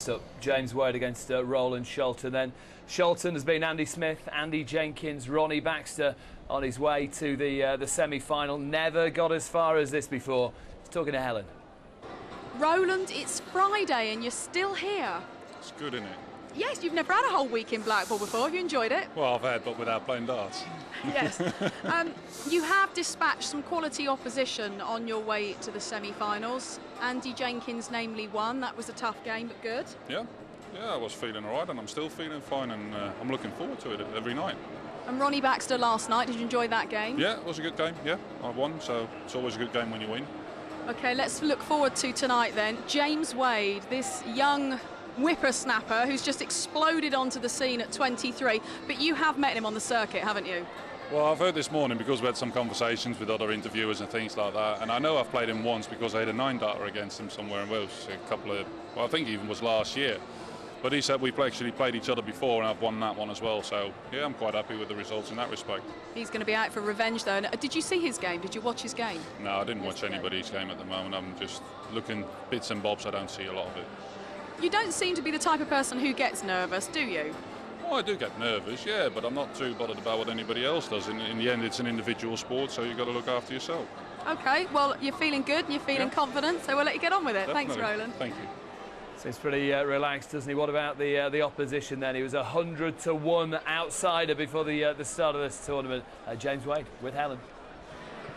So James Wade against Roland Scholten. Then Scholten has been Andy Smith, Andy Jenkins, Ronnie Baxter on his way to the semi-final. Never got as far as this before. He's talking to Helen. Roland, it's Friday and you're still here. It's good, isn't it? Yes, you've never had a whole week in Blackpool before. Have you enjoyed it? Well, I've had, but without playing darts. Yes. You have dispatched some quality opposition on your way to the semi-finals. Andy Jenkins namely won. That was a tough game, but good. Yeah, I was feeling all right, and I'm still feeling fine, and I'm looking forward to it every night. And Ronnie Baxter last night, did you enjoy that game? Yeah, it was a good game, yeah. I won, so it's always a good game when you win. OK, let's look forward to tonight then. James Wade, this young whippersnapper who's just exploded onto the scene at 23, but you have met him on the circuit, haven't you? Well, I've heard this morning because we had some conversations with other interviewers and things like that, and I know I've played him once because I had a 9-darter against him somewhere in Wales I think even was last year. But he said we've actually played each other before and I've won that one as well, so yeah, I'm quite happy with the results in that respect. He's going to be out for revenge though. Did you see his game? Did you watch his game? No, I didn't watch anybody's game at the moment. I'm just looking bits and bobs. I don't see a lot of it. You don't seem to be the type of person who gets nervous, do you? Well, I do get nervous, yeah, but I'm not too bothered about what anybody else does. In the end, it's an individual sport, so you've got to look after yourself. OK, well, you're feeling good, you're feeling confident, so we'll let you get on with it. Definitely. Thanks, Roland. Thank you. Seems pretty relaxed, doesn't he? What about the opposition then? He was 100-1 outsider before the start of this tournament. James Wade with Helen.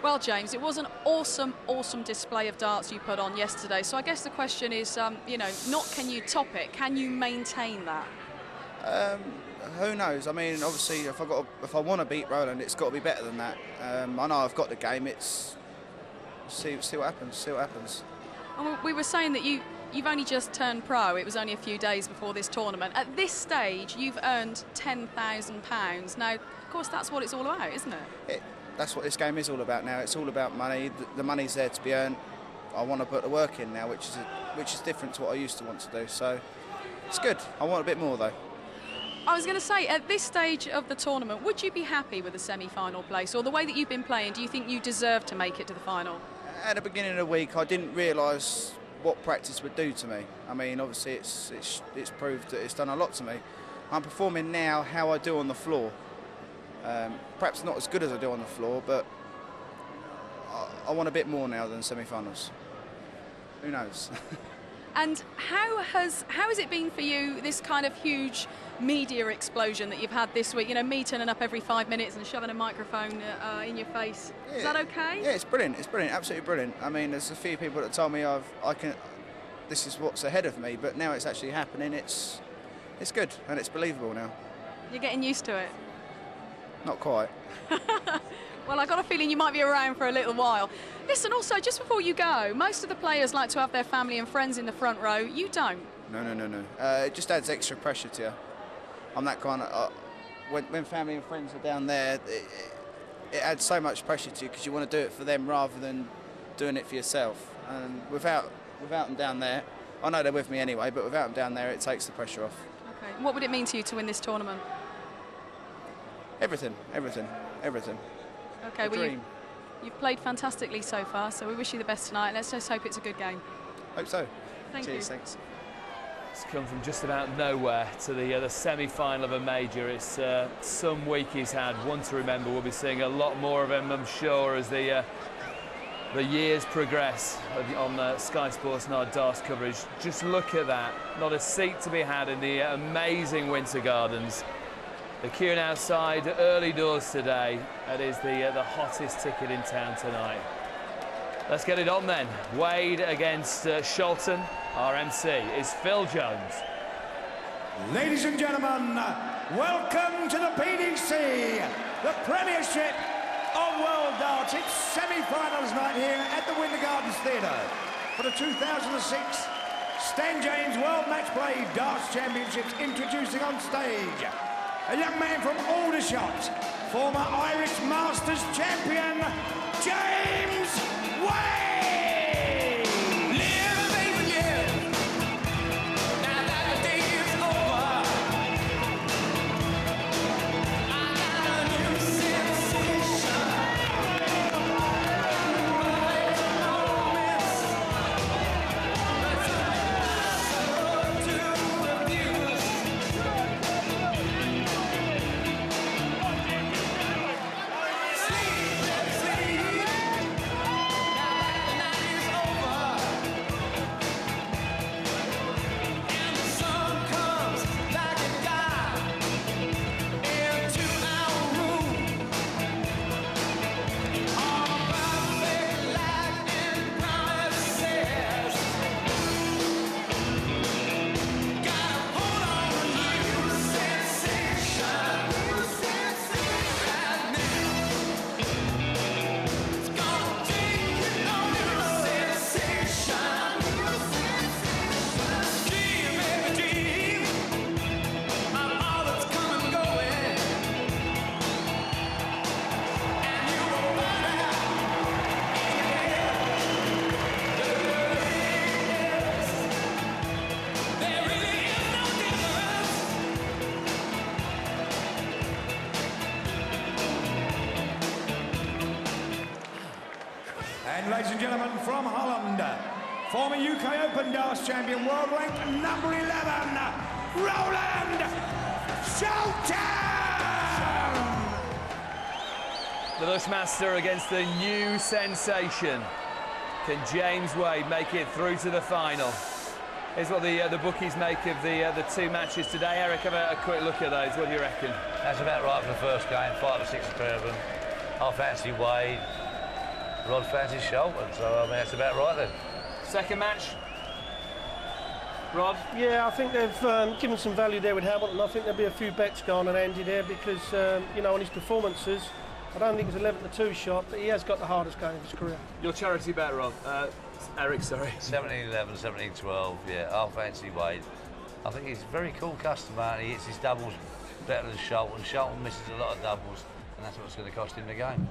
Well, James, it was an awesome display of darts you put on yesterday. So I guess the question is, you know, not can you top it, can you maintain that? Who knows? I mean, obviously, if I want to beat Roland, it's got to be better than that. I know I've got the game. It's see what happens. See what happens. And we were saying that you've only just turned pro. It was only a few days before this tournament. At this stage, you've earned £10,000. Now, of course, that's what it's all about, isn't it? That's what this game is all about now. It's all about money. The money's there to be earned. I want to put the work in now, which is different to what I used to want to do. So it's good. I want a bit more though. I was going to say, at this stage of the tournament, would you be happy with the semi-final place, or the way that you've been playing? Do you think you deserve to make it to the final? At the beginning of the week, I didn't realise what practice would do to me. I mean, obviously, it's proved that it's done a lot to me. I'm performing now how I do on the floor. Perhaps not as good as I do on the floor, but I want a bit more now than semi-finals. Who knows? And how has it been for you, this kind of huge media explosion that you've had this week? You know, me turning up every 5 minutes and shoving a microphone in your face. Yeah. Is that okay? Yeah, it's brilliant. It's brilliant. Absolutely brilliant. I mean, there's a few people that told me this is what's ahead of me, but now it's actually happening. It's good and it's believable now. You're getting used to it. Not quite. Well, I got a feeling you might be around for a little while. Listen, also, just before you go, most of the players like to have their family and friends in the front row. You don't? No. It just adds extra pressure to you. I'm that kind of... when family and friends are down there, it adds so much pressure to you because you want to do it for them rather than doing it for yourself. And without them down there, I know they're with me anyway, but without them down there, it takes the pressure off. Okay. What would it mean to you to win this tournament? Everything. Okay, well, you've played fantastically so far, so we wish you the best tonight. Let's just hope it's a good game. Hope so. Thank you. Cheers, thanks. It's come from just about nowhere to the semi-final of a major. It's some week he's had, one to remember. We'll be seeing a lot more of him, I'm sure, as the years progress on Sky Sports and our darts coverage. Just look at that. Not a seat to be had in the amazing Winter Gardens. The queuing outside, early doors today. That is the hottest ticket in town tonight. Let's get it on then. Wade against Scholten. Our MC is Phil Jones. Ladies and gentlemen, welcome to the PDC, the Premiership of World Darts. It's semi-finals night here at the Winter Gardens Theatre for the 2006 Stan James World Matchplay Darts Championships. Introducing on stage a young man from Aldershot, former Irish Masters champion, James Wade! Live, baby, live. Now that the day is over, I got a new sensation. Like a romance. and gentlemen, from Holland, former UK Open darts champion, world ranked number 11, Roland Scholten! The Bushmaster against the new sensation. Can James Wade make it through to the final? Here's what the bookies make of the two matches today. Eric, have a quick look at those. What do you reckon? That's about right for the first game, 5 or 6 pair of them. I fancy Wade, Rod fancies Scholten, so I mean that's about right then. Second match, Rod? Yeah, I think they've given some value there with Hamilton. I think there'll be a few bets going on Andy there because, you know, on his performances, I don't think it's 11-2 shot, but he has got the hardest game of his career. Your charity bet, Rod? Eric, sorry. 17-11, 17-12, yeah, I fancy Wade. I think he's a very cool customer and he hits his doubles better than Scholten. Scholten misses a lot of doubles and that's what's going to cost him the game.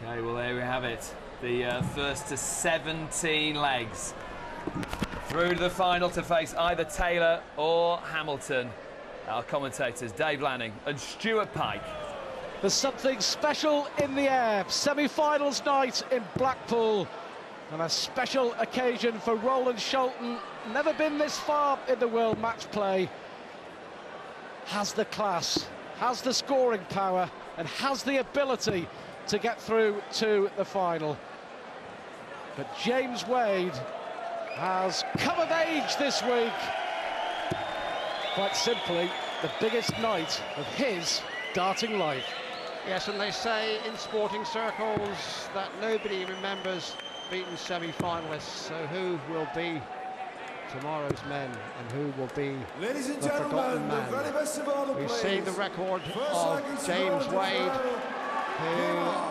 Okay, well there we have it. The first to 17 legs through to the final to face either Taylor or Hamilton. Our commentators Dave Lanning and Stuart Pike. There's something special in the air. Semi-finals night in Blackpool and a special occasion for Roland Scholten. Never been this far in the world match play. Has the class, has the scoring power and has the ability to get through to the final. But James Wade has come of age this week. Quite simply, the biggest night of his darting life. Yes, and they say in sporting circles that nobody remembers beaten semi-finalists. So who will be tomorrow's men and who will be Ladies and the forgotten gentlemen, the man? very best of all the We players. see the record First of against James Roland Wade, who